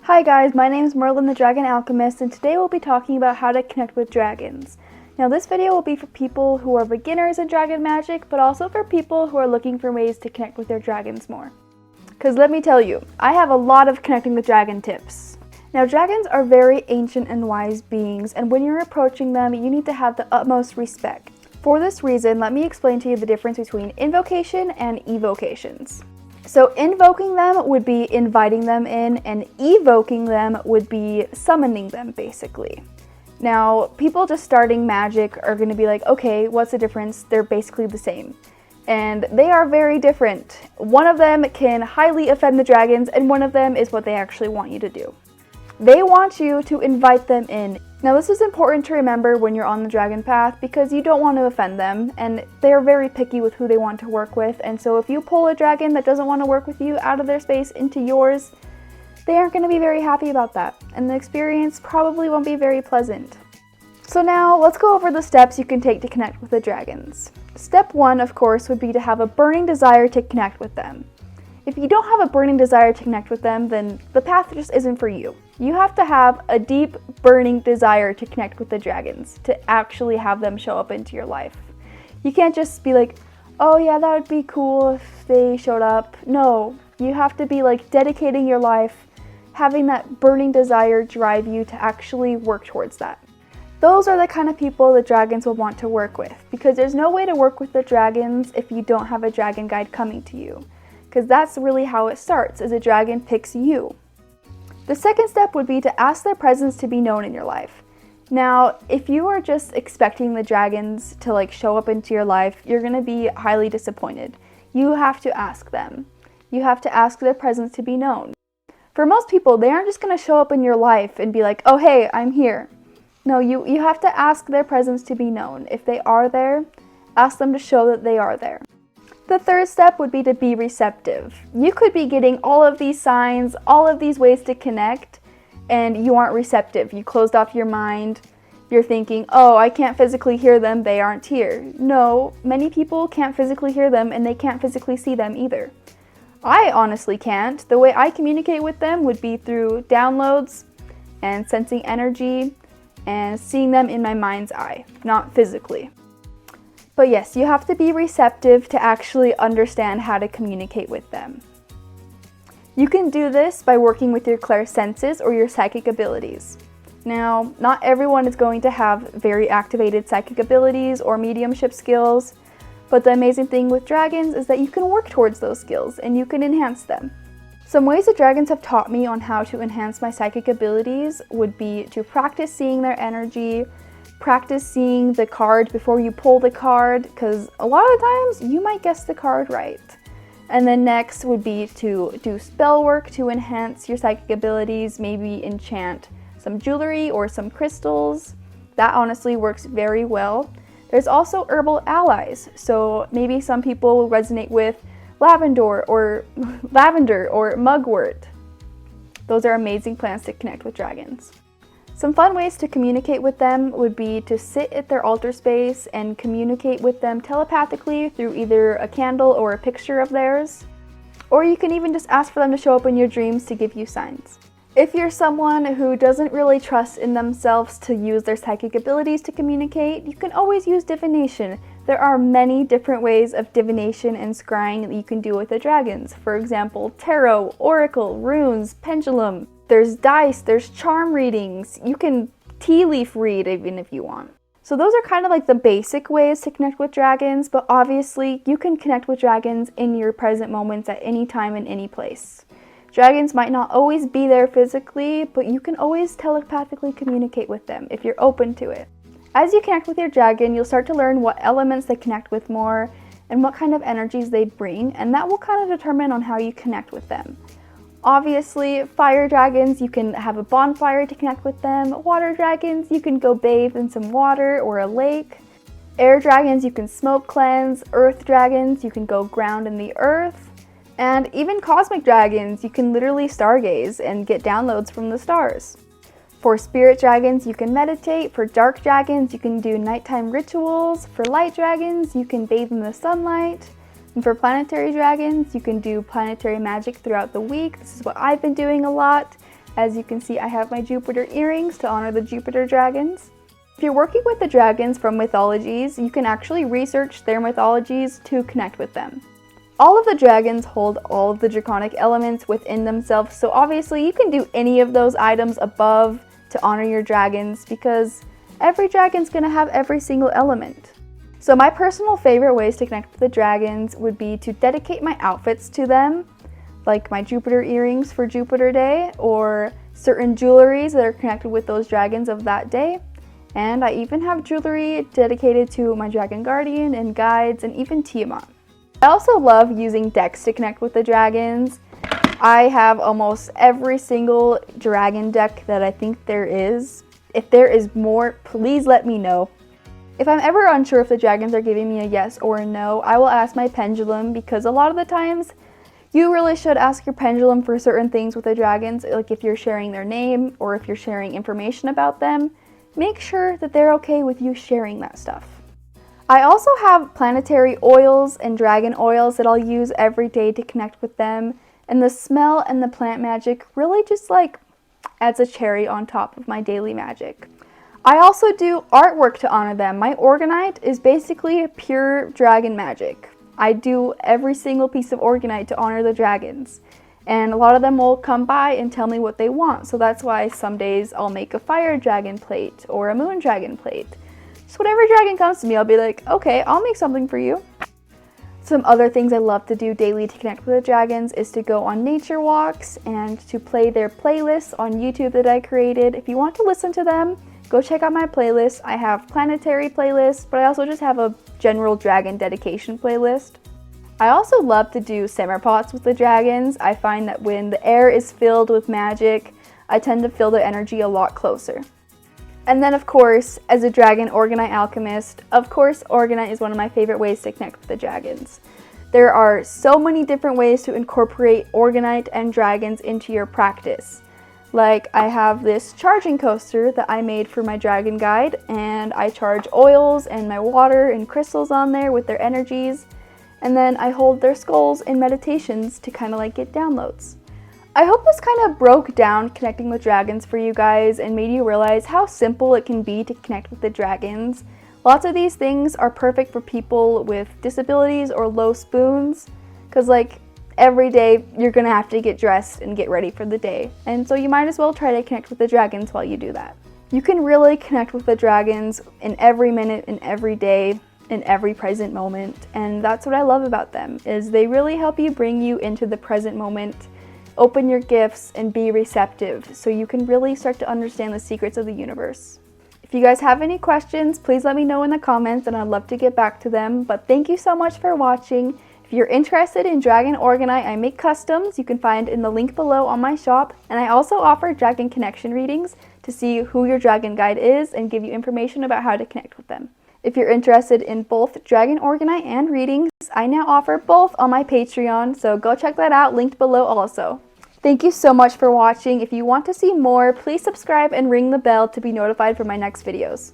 Hi guys, my name is Merlin the Dragon Alchemist, and today we'll be talking about how to connect with dragons. Now this video will be for people who are beginners in dragon magic, but also for people who are looking for ways to connect with their dragons more. Because let me tell you, I have a lot of connecting with dragon tips. Now dragons are very ancient and wise beings, and when you're approaching them, you need to have the utmost respect. For this reason, let me explain to you the difference between invocation and evocations. So invoking them would be inviting them in, and evoking them would be summoning them, basically. Now, people just starting magic are going to be like, okay, what's the difference? They're basically the same. And they are very different. One of them can highly offend the dragons, and one of them is what they actually want you to do. They want you to invite them in. Now this is important to remember when you're on the dragon path because you don't want to offend them, and they're very picky with who they want to work with, and so if you pull a dragon that doesn't want to work with you out of their space into yours, they aren't going to be very happy about that, and the experience probably won't be very pleasant. So now let's go over the steps you can take to connect with the dragons. Step 1, of course, would be to have a burning desire to connect with them. If you don't have a burning desire to connect with them, then the path just isn't for you. You have to have a deep, burning desire to connect with the dragons, to actually have them show up into your life. You can't just be like, oh yeah, that would be cool if they showed up. No, you have to be like dedicating your life, having that burning desire drive you to actually work towards that. Those are the kind of people the dragons will want to work with, because there's no way to work with the dragons if you don't have a dragon guide coming to you. Because that's really how it starts, is a dragon picks you. The second step would be to ask their presence to be known in your life. Now, if you are just expecting the dragons to show up into your life, you're going to be highly disappointed. You have to ask them. You have to ask their presence to be known. For most people, they aren't just going to show up in your life and be like, oh hey, I'm here. No, you have to ask their presence to be known. If they are there, ask them to show that they are there. The third step would be to be receptive. You could be getting all of these signs, all of these ways to connect, and you aren't receptive. You closed off your mind. You're thinking, oh, I can't physically hear them, they aren't here. No, many people can't physically hear them, and they can't physically see them either. I honestly can't. The way I communicate with them would be through downloads and sensing energy and seeing them in my mind's eye, not physically. But yes, you have to be receptive to actually understand how to communicate with them. You can do this by working with your clairsenses or your psychic abilities. Now, not everyone is going to have very activated psychic abilities or mediumship skills, but the amazing thing with dragons is that you can work towards those skills and you can enhance them. Some ways that dragons have taught me on how to enhance my psychic abilities would be to practice seeing their energy, practice seeing the card before you pull the card, because a lot of times you might guess the card right. And then next would be to do spell work to enhance your psychic abilities, maybe enchant some jewelry or some crystals. That honestly works very well. There's also herbal allies, so maybe some people will resonate with lavender or mugwort. Those are amazing plants to connect with dragons. Some fun ways to communicate with them would be to sit at their altar space and communicate with them telepathically through either a candle or a picture of theirs. Or you can even just ask for them to show up in your dreams to give you signs. If you're someone who doesn't really trust in themselves to use their psychic abilities to communicate, you can always use divination. There are many different ways of divination and scrying that you can do with the dragons. For example, tarot, oracle, runes, pendulum. There's dice, there's charm readings. You can tea leaf read even if you want. So those are kind of like the basic ways to connect with dragons, but obviously you can connect with dragons in your present moments at any time and any place. Dragons might not always be there physically, but you can always telepathically communicate with them if you're open to it. As you connect with your dragon, you'll start to learn what elements they connect with more and what kind of energies they bring, and that will kind of determine on how you connect with them. Obviously, fire dragons, you can have a bonfire to connect with them. Water dragons, you can go bathe in some water or a lake. Air dragons, you can smoke cleanse. Earth dragons, you can go ground in the earth. And even cosmic dragons, you can literally stargaze and get downloads from the stars. For spirit dragons, you can meditate. For dark dragons, you can do nighttime rituals. For light dragons, you can bathe in the sunlight. And for planetary dragons, you can do planetary magic throughout the week. This is what I've been doing a lot. As you can see, I have my Jupiter earrings to honor the Jupiter dragons. If you're working with the dragons from mythologies, you can actually research their mythologies to connect with them. All of the dragons hold all of the draconic elements within themselves, so obviously you can do any of those items above to honor your dragons because every dragon's gonna have every single element. So my personal favorite ways to connect with the dragons would be to dedicate my outfits to them, like my Jupiter earrings for Jupiter Day, or certain jewelries that are connected with those dragons of that day. And I even have jewelry dedicated to my dragon guardian and guides and even Tiamat. I also love using decks to connect with the dragons. I have almost every single dragon deck that I think there is. If there is more, please let me know. If I'm ever unsure if the dragons are giving me a yes or a no, I will ask my pendulum, because a lot of the times you really should ask your pendulum for certain things with the dragons, like if you're sharing their name or if you're sharing information about them. Make sure that they're okay with you sharing that stuff. I also have planetary oils and dragon oils that I'll use every day to connect with them, and the smell and the plant magic really just like adds a cherry on top of my daily magic. I also do artwork to honor them. My orgonite is basically pure dragon magic. I do every single piece of orgonite to honor the dragons. And a lot of them will come by and tell me what they want. So that's why some days I'll make a fire dragon plate or a moon dragon plate. Just whatever dragon comes to me, I'll be like, okay, I'll make something for you. Some other things I love to do daily to connect with the dragons is to go on nature walks and to play their playlists on YouTube that I created. If you want to listen to them, go check out my playlist. I have planetary playlists, but I also just have a general dragon dedication playlist. I also love to do simmer pots with the dragons. I find that when the air is filled with magic, I tend to feel their energy a lot closer. And then of course, as a dragon orgonite alchemist, of course orgonite is one of my favorite ways to connect with the dragons. There are so many different ways to incorporate orgonite and dragons into your practice. Like I have this charging coaster that I made for my dragon guide, and I charge oils and my water and crystals on there with their energies. And then I hold their skulls in meditations to kind of like get downloads. I hope this kind of broke down connecting with dragons for you guys and made you realize how simple it can be to connect with the dragons. Lots of these things are perfect for people with disabilities or low spoons, because like every day you're gonna have to get dressed and get ready for the day. And so you might as well try to connect with the dragons while you do that. You can really connect with the dragons in every minute, in every day, in every present moment, and that's what I love about them, is they really help you bring you into the present moment, open your gifts, and be receptive so you can really start to understand the secrets of the universe. If you guys have any questions, please let me know in the comments and I'd love to get back to them. But thank you so much for watching. If you're interested in dragon orgonite, I make customs you can find in the link below on my shop, and I also offer dragon connection readings to see who your dragon guide is and give you information about how to connect with them. If you're interested in both dragon orgonite and readings, I now offer both on my Patreon, so go check that out, linked below also. Thank you so much for watching. If you want to see more, please subscribe and ring the bell to be notified for my next videos.